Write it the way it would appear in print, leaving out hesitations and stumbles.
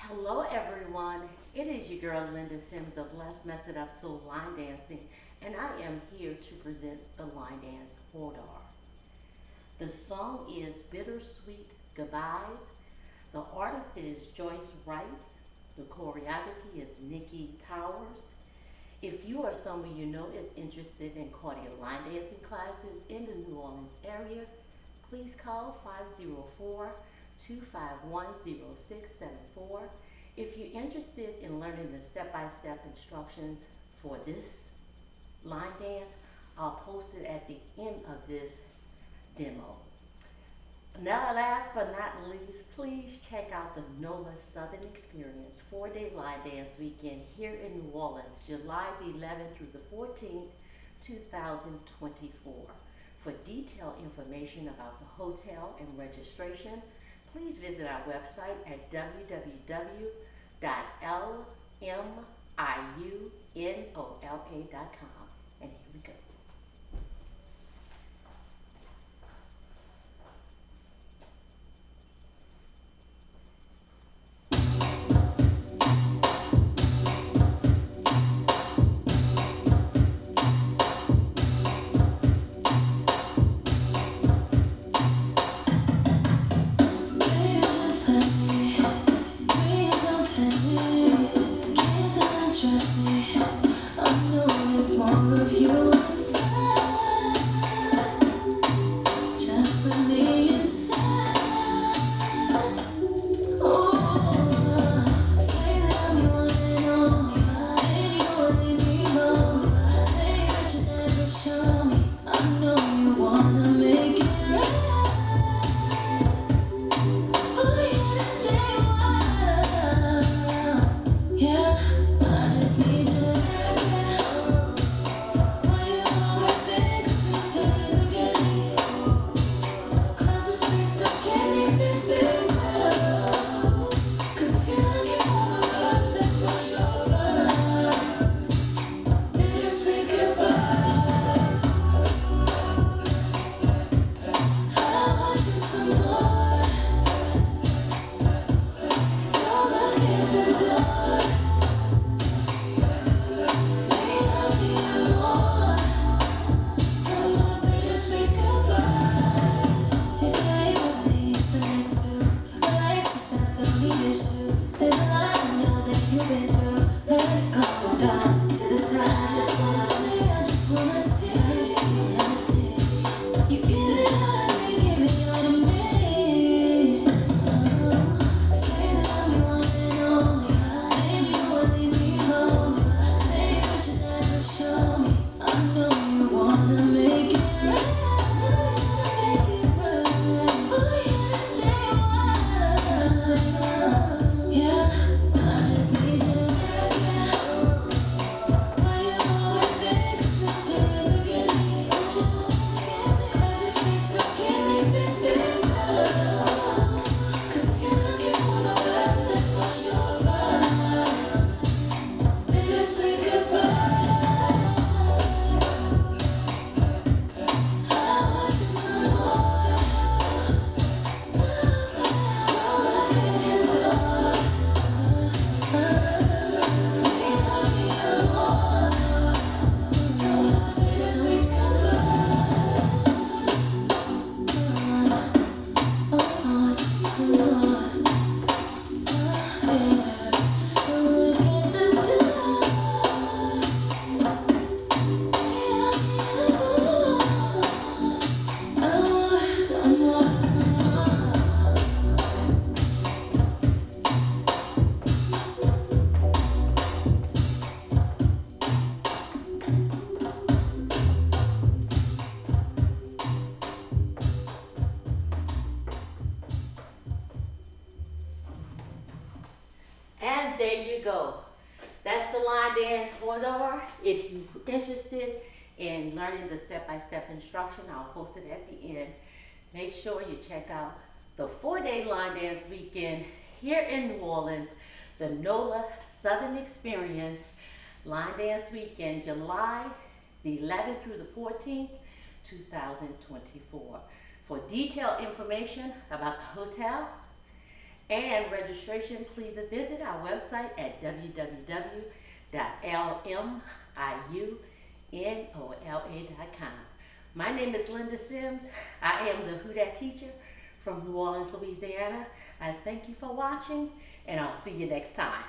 Hello everyone, it is your girl Linda Sims of Let's Mess It Up Soul Line Dancing, and I am here to present the line dance Hodor. The song is Bittersweet Goodbyes. The artist is JOYCE. The choreography is NIKKI. If you or someone you know is interested in cardio line dancing classes in the New Orleans area, please call 504-251-0674. If you're interested in learning the step-by-step instructions for this line dance, I'll post it at the end of this demo. Now, last but not least, please check out the NOLA Southern Experience 4-day line dance weekend here in New Orleans, July the 11th through the 14th, 2024. For detailed information about the hotel and registration, please visit our website at www.LMIUNOLA.com. And here we go. And there you go. That's the line dance Hodor. If you're interested in learning the step-by-step instruction, I'll post it at the end. Make sure you check out the 4-day line dance weekend here in New Orleans, the NOLA Southern Experience line dance weekend, July the 11th through the 14th, 2024. For detailed information about the hotel And registration, please visit our website at www.LMIUNOLA.com. My name is Linda Sims. I am the Who Dat teacher from New Orleans, Louisiana. I thank you for watching, and I'll see you next time.